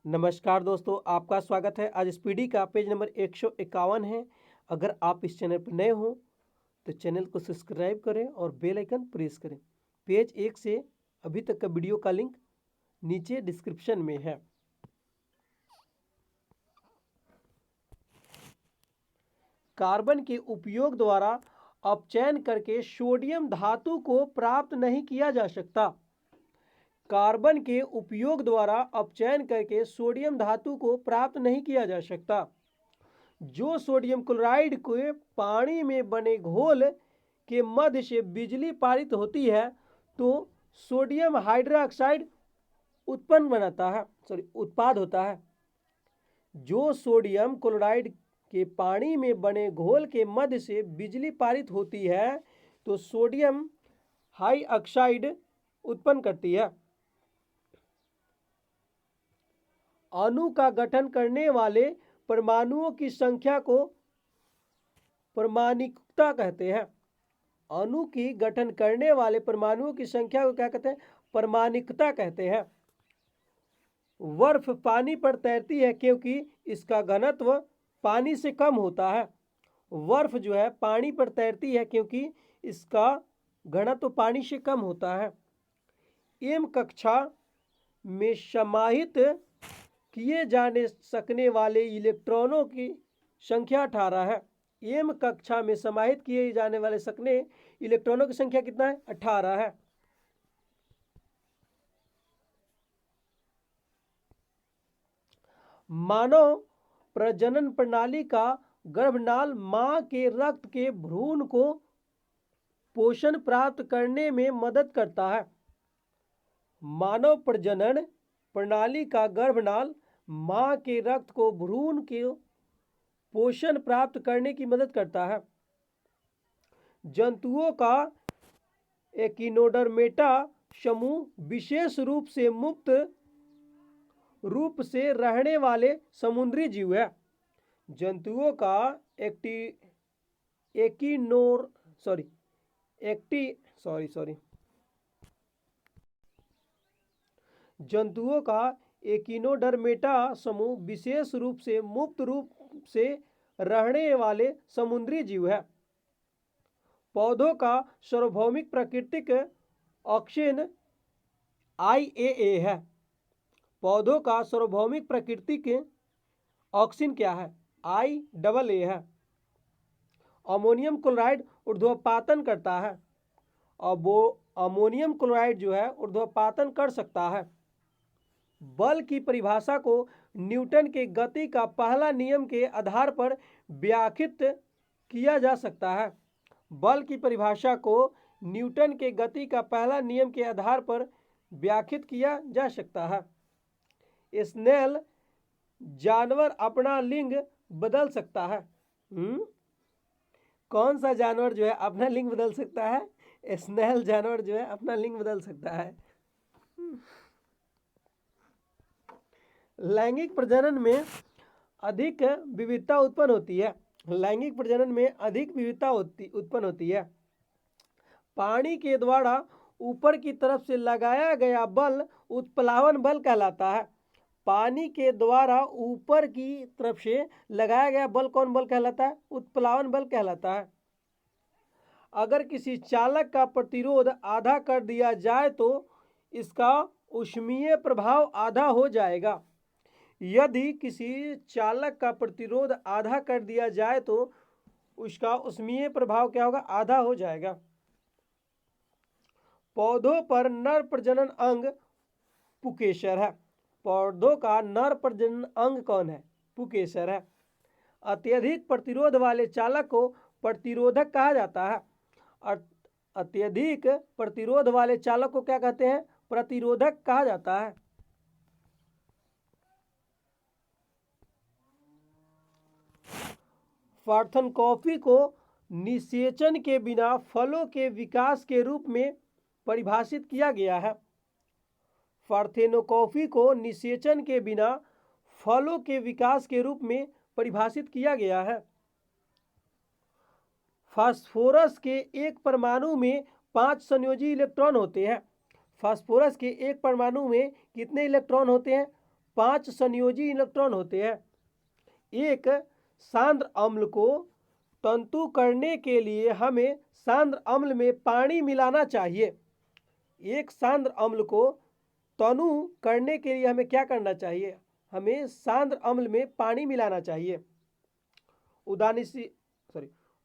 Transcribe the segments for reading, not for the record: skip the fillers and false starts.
नमस्कार दोस्तों, आपका स्वागत है। आज स्पीडी का पेज नंबर 151 है। अगर आप इस चैनल पर नए हो तो चैनल को सब्सक्राइब करें और बेल आइकन प्रेस करें। पेज 1 से अभी तक का वीडियो का लिंक नीचे डिस्क्रिप्शन में है। कार्बन के उपयोग द्वारा अपचयन करके सोडियम धातु को प्राप्त नहीं किया जा सकता। कार्बन के उपयोग द्वारा अपचयन करके सोडियम धातु को प्राप्त नहीं किया जा सकता। जो सोडियम क्लोराइड के पानी में बने घोल के मध्य से बिजली पारित होती है तो सोडियम हाइड्रोक्साइड उत्पाद होता है। जो सोडियम क्लोराइड के पानी में बने घोल के मध्य से बिजली पारित होती है तो सोडियम हाइऑक्साइड उत्पन्न करती है। अणु का गठन करने वाले परमाणुओं की संख्या को परमाणिकता कहते हैं। अणु की गठन करने वाले परमाणुओं की संख्या को क्या कहते हैं? परमाणिकता कहते हैं। बर्फ पानी पर तैरती है क्योंकि इसका घनत्व पानी से कम होता है। बर्फ जो है पानी पर तैरती है क्योंकि इसका घनत्व पानी से कम होता है। एम कक्षा में समाहित किए जाने सकने वाले इलेक्ट्रॉनों की संख्या 18 है। एम कक्षा में समाहित किए जाने वाले सकने इलेक्ट्रॉनों की संख्या कितना है? 18 है। मानव प्रजनन प्रणाली का गर्भनाल मां के रक्त के भ्रूण को पोषण प्राप्त करने में मदद करता है। मानव प्रजनन प्रणाली का गर्भनाल मां के रक्त को भ्रूण के पोषण प्राप्त करने की मदद करता है। जंतुओं का एकिनोडर्मेटा समूह विशेष रूप से मुक्त रूप से रहने वाले समुद्री जीव है। जंतुओं का जंतुओं का एकिनोडर्मेटा समूह विशेष रूप से मुक्त रूप से रहने वाले समुद्री जीव है। पौधों का सार्वभौमिक प्राकृतिक ऑक्सीजन IAA है। पौधों का सार्वभौमिक प्राकृतिक ऑक्सीजन क्या है? IAA है। अमोनियम क्लोराइड ऊर्ध्वपातन करता है। अब वो अमोनियम क्लोराइड जो है ऊर्ध्वपातन कर सकता है। बल की परिभाषा को न्यूटन के गति का पहला नियम के आधार पर व्याख्यात किया जा सकता है। बल की परिभाषा को न्यूटन के गति का पहला नियम के आधार पर व्याख्यात किया जा सकता है। स्नेल जानवर अपना लिंग बदल सकता है। कौन सा जानवर जो है अपना लिंग बदल सकता है? स्नेल जानवर जो है अपना लिंग बदल सकता है। लैंगिक प्रजनन में अधिक विविधता उत्पन्न होती है। लैंगिक प्रजनन में अधिक विविधता उत्पन्न होती है। पानी के द्वारा ऊपर की तरफ से लगाया गया बल उत्प्लावन बल कहलाता है। पानी के द्वारा ऊपर की तरफ से लगाया गया बल कौन बल कहलाता है? उत्प्लावन बल कहलाता है। अगर किसी चालक का प्रतिरोध आधा कर दिया जाए तो इसका ऊष्मीय प्रभाव आधा हो जाएगा। यदि किसी चालक का प्रतिरोध आधा कर दिया जाए तो उसका ऊष्मीय प्रभाव क्या होगा? आधा हो जाएगा। पौधों पर नर प्रजनन अंग पुकेसर है। पौधों का नर प्रजनन अंग कौन है? पुकेसर है। अत्यधिक प्रतिरोध वाले चालक को प्रतिरोधक कहा जाता है। अत्यधिक प्रतिरोध वाले चालक को क्या कहते हैं? प्रतिरोधक कहा जाता है। पार्थन कॉफी को निषेचन के बिना फलों के विकास के रूप में परिभाषित किया गया है। पार्थेनोकॉफी को निषेचन के बिना फलों के विकास के रूप में परिभाषित किया गया है। फास्फोरस के एक परमाणु में 5 संयोजी इलेक्ट्रॉन होते हैं। फास्फोरस के एक परमाणु में कितने इलेक्ट्रॉन होते हैं? 5 संयोजी इलेक्ट्रॉन होते हैं। एक सांद्र अम्ल को तंतु करने के लिए हमें सांद्र अम्ल में पानी मिलाना चाहिए। एक सांद्र अम्ल को तनु करने के लिए हमें क्या करना चाहिए? हमें सांद्र अम्ल में पानी मिलाना चाहिए।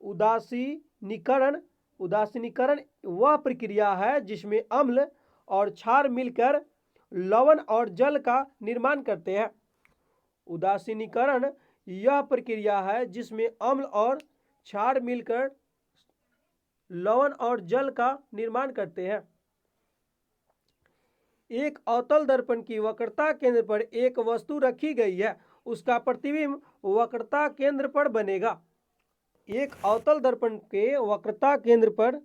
उदासीनीकरण उदासीनीकरण वह प्रक्रिया है जिसमें अम्ल और क्षार मिलकर लवण और जल का निर्माण करते हैं। उदासीनीकरण यह प्रक्रिया है जिसमें अम्ल और क्षार मिलकर लवण और जल का निर्माण करते हैं। एक अवतल दर्पण की वक्रता केंद्र पर एक वस्तु रखी गई है, उसका प्रतिबिंब वक्रता केंद्र पर बनेगा। एक अवतल दर्पण के वक्रता केंद्र पर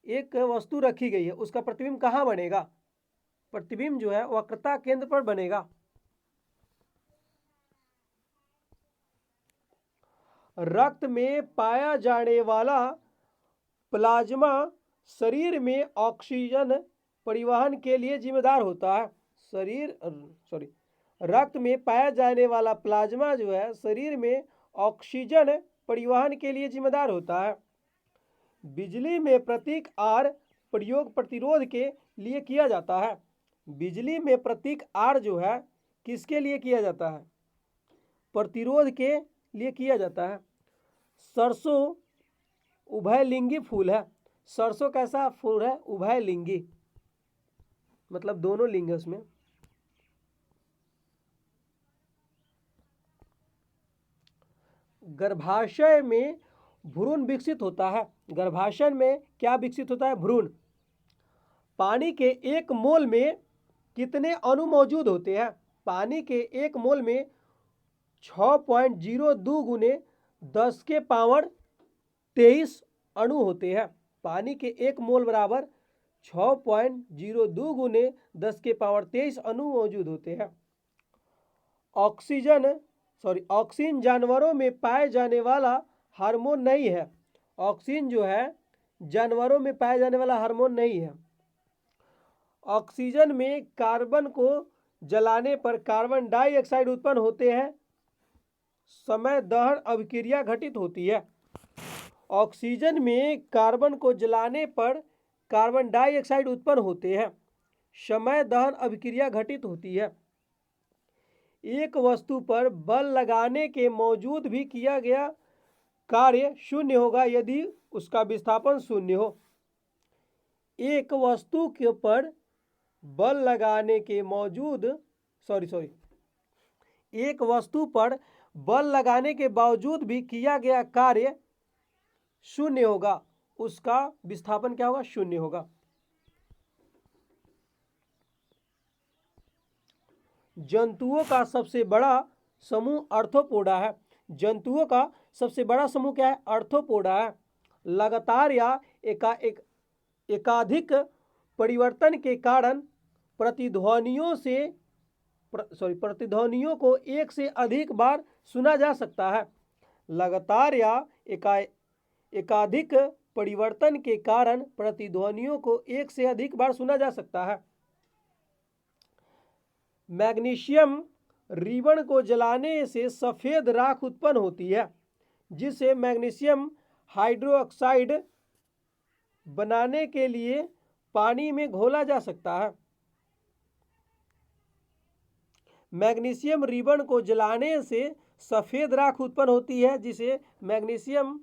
एक वस्तु रखी गई है, उसका प्रतिबिंब कहाँ बनेगा? प्रतिबिंब जो है वक्रता केंद्र पर बनेगा। रक्त में पाया जाने वाला प्लाज्मा शरीर में ऑक्सीजन परिवहन के लिए जिम्मेदार होता है। रक्त में पाया जाने वाला प्लाज्मा जो है शरीर में ऑक्सीजन परिवहन के लिए जिम्मेदार होता है। बिजली में प्रतीक R प्रयोग प्रतिरोध के लिए किया जाता है। बिजली में प्रतीक R जो है किसके लिए किया जाता है? प्रतिरोध के लिए किया जाता है। सरसों उभयलिंगी फूल है। सरसों कैसा फूल है? उभयलिंगी, मतलब दोनों लिंग है उसमें। गर्भाशय में भ्रूण विकसित होता है। गर्भाशय में क्या विकसित होता है? भ्रूण। पानी के 1 मोल में कितने अणु मौजूद होते हैं? पानी के 1 मोल में 6.02 गुने 10 के पावर 23 अणु होते हैं। पानी के 1 मोल बराबर 6.02 गुने 10 के पावर 23 अणु मौजूद होते हैं। ऑक्सीजन जानवरों में पाए जाने वाला हार्मोन नहीं है। ऑक्सीजन जो है जानवरों में पाया जाने वाला हार्मोन नहीं है। ऑक्सीजन में कार्बन को जलाने पर कार्बन डाइऑक्साइड उत्पन्न होते हैं, समय दहन अभिक्रिया घटित होती है। ऑक्सीजन में कार्बन को जलाने पर कार्बन डाइऑक्साइड उत्पन्न होते हैं, समय दहन अभिक्रिया घटित होती है। एक वस्तु पर बल लगाने के मौजूद भी किया गया कार्य शून्य होगा यदि उसका विस्थापन शून्य हो। एक वस्तु के पर बल लगाने के एक वस्तु पर बल लगाने के बावजूद भी किया गया कार्य शून्य होगा, उसका विस्थापन क्या होगा? शून्य होगा। जंतुओं का सबसे बड़ा समूह आर्थ्रोपोडा है। जंतुओं का सबसे बड़ा समूह क्या है? आर्थ्रोपोडा है। लगातार या एकाधिक परिवर्तन के कारण प्रतिध्वनियों को एक से अधिक बार सुना जा सकता है। लगातार या एकाधिक परिवर्तन के कारण प्रतिध्वनियों को एक से अधिक बार सुना जा सकता है। मैग्नीशियम रिबन को जलाने से सफ़ेद राख उत्पन्न होती है, जिसे मैग्नीशियम हाइड्रोक्साइड बनाने के लिए पानी में घोला जा सकता है। मैग्नीशियम रिबन को जलाने से सफ़ेद राख उत्पन्न होती है, जिसे मैग्नीशियम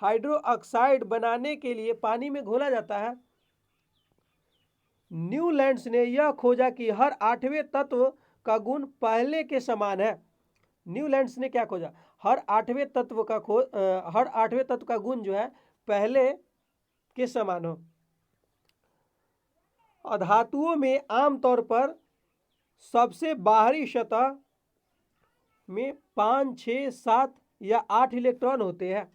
हाइड्रोक्साइड बनाने के लिए पानी में घोला जाता है। न्यूलैंड्स ने यह खोजा कि हर 8वें तत्व का गुण पहले के समान है। न्यूलैंड्स ने क्या खोजा? हर 8वें तत्व का गुण जो है पहले के समान हो। अधातुओं में आमतौर पर सबसे बाहरी सतह में 5, 6, 7 या 8 इलेक्ट्रॉन होते हैं।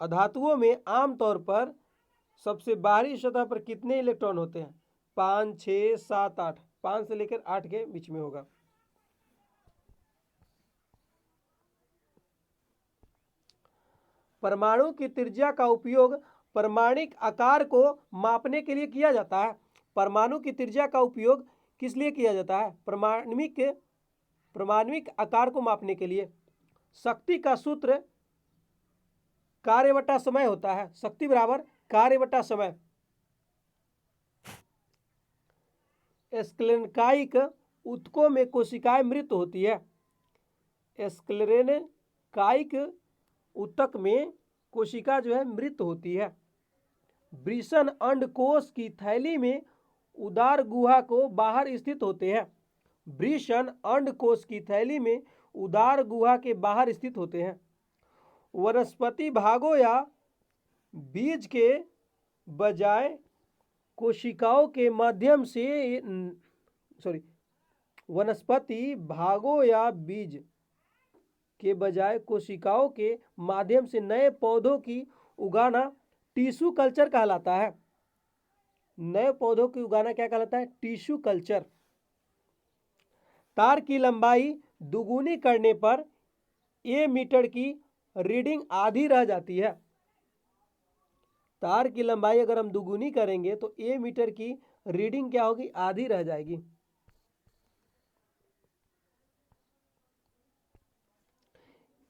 अधातुओं में आमतौर पर सबसे बाहरी सतह पर कितने इलेक्ट्रॉन होते हैं? 5, 6, 7, 8। 5 से लेकर 8 के बीच में होगा। परमाणु की त्रिज्या का उपयोग परमाणिक आकार को मापने के लिए किया जाता है। परमाणु की त्रिज्या का उपयोग किस लिए किया जाता है? परमाणविक परमाणविक आकार को मापने के लिए। शक्ति का सूत्र कार्य बटा समय होता है। शक्ति बराबर कार्य बटा समय। स्क्लेरेनकाइक ऊतकों में कोशिकाएं मृत होती है। स्क्लेरेनकाइक ऊतक में कोशिका जो है मृत होती है। वृषण अंडकोश की थैली में उदार गुहा को बाहर स्थित होते हैं। वृषण अंडकोश की थैली में उदार गुहा के बाहर स्थित होते हैं। वनस्पति भागों या बीज के बजाय कोशिकाओं के माध्यम से वनस्पति भागों या बीज के बजाय कोशिकाओं के माध्यम से नए पौधों की उगाना टिश्यू कल्चर कहलाता है। नए पौधों की उगाना क्या कहलाता है? Tissue culture. तार की लंबाई दुगुनी करने पर ए मीटर की रीडिंग आधी रह जाती है। तार की लंबाई अगर हम दुगुनी करेंगे तो ए मीटर की रीडिंग क्या होगी? आधी रह जाएगी।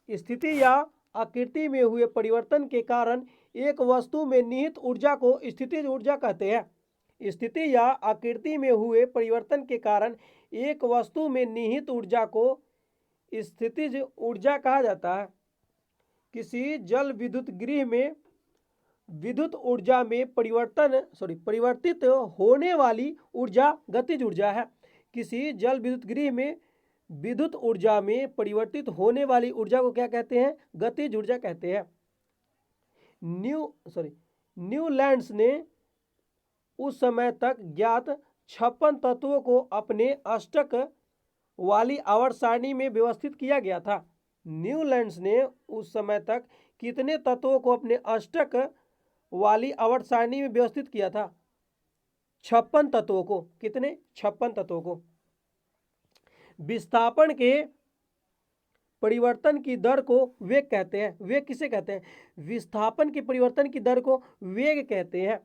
स्थिति या आकृति में हुए परिवर्तन के कारण एक वस्तु में निहित ऊर्जा को स्थितिज ऊर्जा कहते हैं। स्थिति या आकृति में हुए परिवर्तन के कारण एक वस्तु में निहित ऊर्जा को स्थितिज ऊर्जा कहा जाता है। किसी जल विद्युत गृह में विद्युत ऊर्जा में परिवर्तित होने वाली ऊर्जा गतिज ऊर्जा है। किसी जल विद्युत गृह में विद्युत ऊर्जा में परिवर्तित होने वाली ऊर्जा को क्या कहते हैं? गतिज ऊर्जा कहते हैं। न्यूलैंड्स ने उस समय तक ज्ञात 56 तत्वों को अपने अष्टक वाली आवर्त सारणी में व्यवस्थित किया गया था। न्यूलैंड्स ने उस समय तक कितने तत्वों को अपने अष्टक वाली आवर्त सारणी में व्यवस्थित किया था? 56 तत्वों को। कितने? 56 तत्वों को। विस्थापन के परिवर्तन की दर को वेग कहते हैं। वेग किसे कहते हैं? विस्थापन के परिवर्तन की दर को वेग कहते हैं।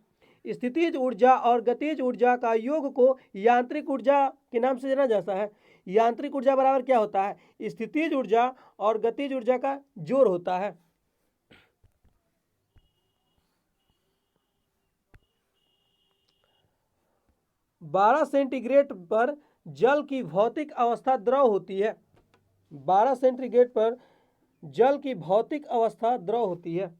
स्थितिज ऊर्जा और गतिज ऊर्जा का योग को यांत्रिक ऊर्जा के नाम से जाना जाता है। यांत्रिक ऊर्जा बराबर क्या होता है? स्थितिज ऊर्जा और गतिज ऊर्जा का जोड़ होता है। बारह सेंटीग्रेड पर जल की भौतिक अवस्था द्रव होती है। 12 सेंटीग्रेड पर जल की भौतिक अवस्था द्रव होती है।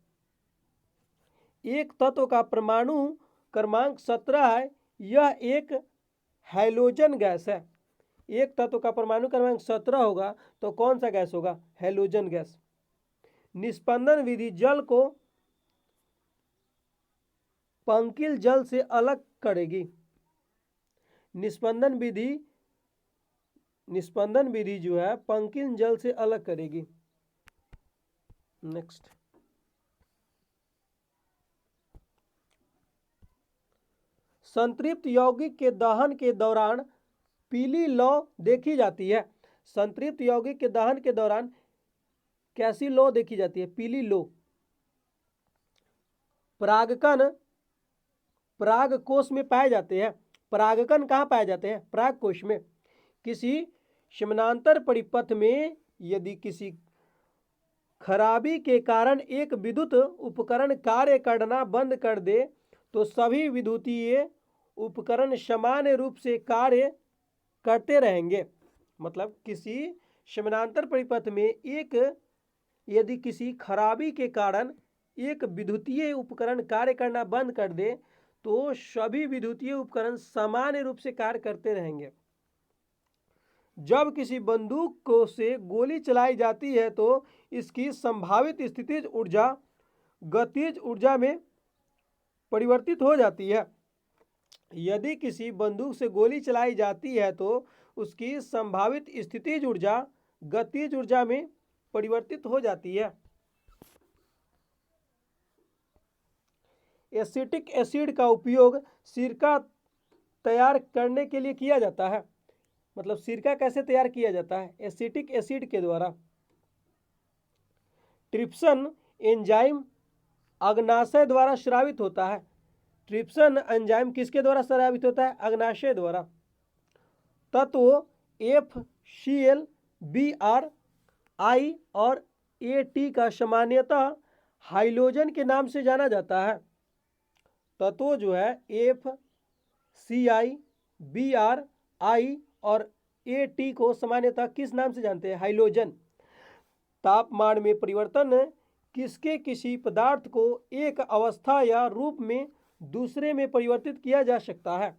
एक तत्व का परमाणु क्रमांक 17 है। यह एक हैलोजन गैस है। एक तत्व का परमाणु क्रमांक 17 होगा तो कौन सा गैस होगा? Halogen gas. निस्पंदन विधि जल को पंकिल जल से अलग करेगी। निस्पंदन विधि जो है पंकिल जल से अलग करेगी। नेक्स्ट, संतृप्त यौगिक के दहन के दौरान पीली लौ देखी जाती है। संतृप्त यौगिक के दहन के दौरान कैसी लौ देखी जाती है? पीली लौ। परागकण पराग कोश में पाए जाते हैं। परागकण कहाँ पाए जाते हैं? पराग कोश में। किसी समानांतर परिपथ में यदि किसी खराबी के कारण एक विद्युत उपकरण कार्य करना बंद कर दे तो सभी विद्युतीय उपकरण समान रूप से कार्य करते रहेंगे। मतलब किसी समानांतर परिपथ में यदि किसी खराबी के कारण एक विद्युतीय उपकरण कार्य करना बंद कर दे तो सभी विद्युतीय उपकरण समान रूप से कार्य करते रहेंगे। जब किसी बंदूक को से गोली चलाई जाती है तो इसकी संभावित स्थितिज ऊर्जा गतिज ऊर्जा में परिवर्तित हो जाती है। यदि किसी बंदूक से गोली चलाई जाती है तो उसकी संभावित स्थितिज ऊर्जा गतिज ऊर्जा में परिवर्तित हो जाती है। एसिटिक एसिड का उपयोग सिरका तैयार करने के लिए किया जाता है। मतलब सिरका कैसे तैयार किया जाता है? एसिटिक एसिड के द्वारा। ट्रिप्सन एंजाइम अग्नाशय द्वारा स्रावित होता है। ट्रिप्सन एंजाइम किसके द्वारा स्रावित होता है? अग्नाशय द्वारा। तत्व FCl Br और At का सामान्यतः हाइड्रोजन के नाम से जाना जाता है। तत्वों जो है FCI, Bri और At को सामान्यतः किस नाम से जानते हैं? हाइड्रोजन। तापमान में परिवर्तन किसके किसी पदार्थ को एक अवस्था या रूप में दूसरे में परिवर्तित किया जा सकता है?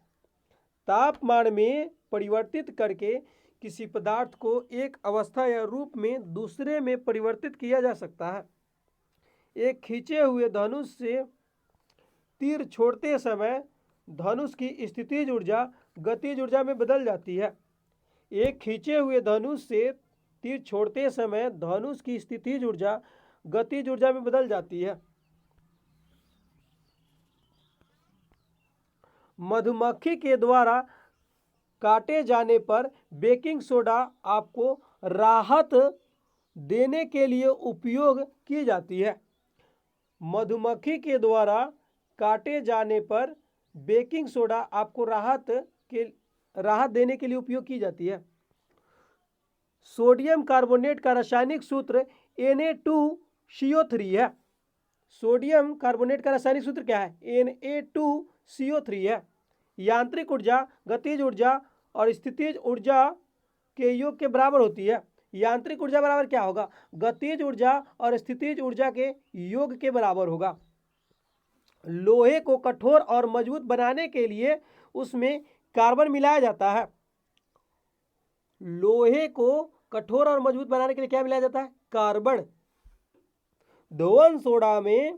तापमान में परिवर्तित करके किसी पदार्थ को एक अवस्था या रूप में दूसरे में परिवर्तित किया जा सकता है। एक खींचे हुए धनुष से तीर छोड़ते समय धनुष की स्थितिज ऊर्जा गतिज ऊर्जा में बदल जाती है। एक खींचे हुए धनुष से तीर छोड़ते समय धनुष की स्थितिज ऊर्जा गतिज ऊर्जा में बदल जाती है। मधुमक्खी के द्वारा काटे जाने पर बेकिंग सोडा आपको राहत देने के लिए उपयोग की जाती है। मधुमक्खी के द्वारा काटे जाने पर बेकिंग सोडा आपको राहत देने के लिए उपयोग की जाती है। सोडियम कार्बोनेट का रासायनिक सूत्र Na2CO3 है। सोडियम कार्बोनेट का रासायनिक सूत्र क्या है? Na2CO3 है। यांत्रिक ऊर्जा गतिज ऊर्जा और स्थितिज ऊर्जा के योग के बराबर होती है। यांत्रिक ऊर्जा बराबर क्या होगा? गतिज ऊर्जा और स्थितिज ऊर्जा के योग के बराबर होगा। लोहे को कठोर और मजबूत बनाने के लिए उसमें कार्बन मिलाया जाता है। लोहे को कठोर और मजबूत बनाने के लिए क्या मिलाया जाता है? कार्बन। धोवन सोडा में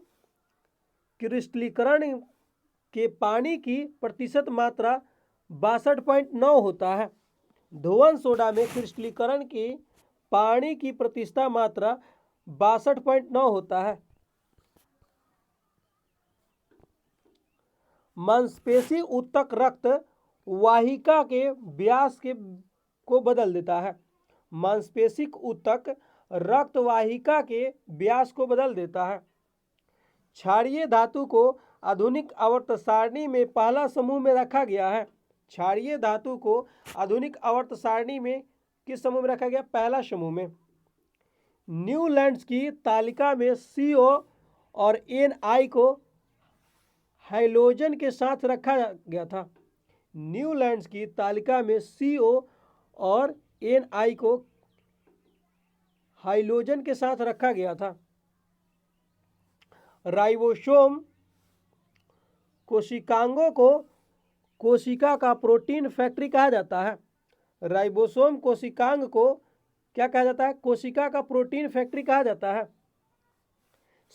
क्रिस्टलीकरण के पानी की प्रतिशत मात्रा 62.9 होता है। धोवन सोडा में क्रिस्टलीकरण के पानी की प्रतिशत मात्रा 62.9 होता है। मांसपेशी ऊतक रक्त वाहिका के व्यास को बदल देता है। मांसपेशी ऊतक रक्त वाहिका के व्यास को बदल देता है। क्षारीय धातु को आधुनिक आवर्त सारणी में पहला समूह में रखा गया है। क्षारीय धातु को आधुनिक आवर्त सारणी में किस समूह में रखा गया? पहला समूह में। न्यूलैंड्स की तालिका में CO और Ni को हाइड्रोजन के साथ रखा गया था। न्यूलैंड्स की तालिका में CO और Ni को हाइड्रोजन के साथ रखा गया था। राइबोसोम कोशिकांगों को कोशिका का प्रोटीन फैक्ट्री कहा जाता है। राइबोसोम कोशिकांग को क्या कहा जाता है? कोशिका का प्रोटीन फैक्ट्री कहा जाता है।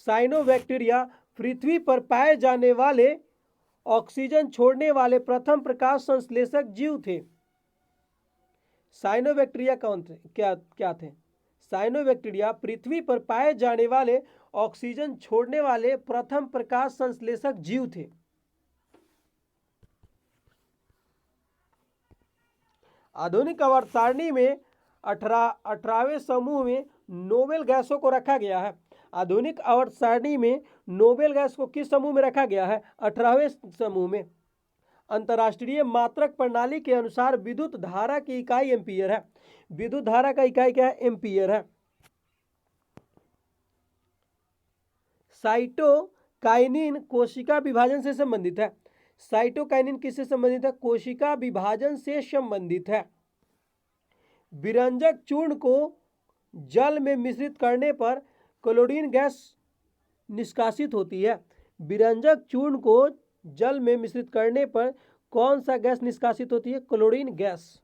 साइनोबैक्टीरिया पृथ्वी पर पाए जाने वाले ऑक्सीजन छोड़ने वाले प्रथम प्रकाश संश्लेषक जीव थे। साइनोबैक्टीरिया कौन थे? क्या थे? साइनोबैक्टीरिया पृथ्वी पर पाए जाने वाले ऑक्सीजन छोड़ने वाले प्रथम प्रकाश संश्लेषक जीव थे। आधुनिक आवर्त सारणी में 18वें समूह में नोबेल गैसों को रखा गया है। आधुनिक आवर्त सारणी में नोबेल गैस को किस समूह में रखा गया है? 18वें समूह में। अंतरराष्ट्रीय मात्रक प्रणाली के अनुसार विद्युत धारा की इकाई एम्पीयर है। विद्युत धारा का इकाई क्या है? एम्पीयर है। साइटोकाइनिन कोशिका विभाजन से संबंधित है। साइटोकाइनिन किससे संबंधित है? कोशिका विभाजन से संबंधित है। विरंजक चूर्ण को जल में मिश्रित करने पर क्लोरीन गैस निष्कासित होती है। विरंजक चूर्ण को जल में मिश्रित करने पर कौन सा गैस निष्कासित होती है? Chlorine gas.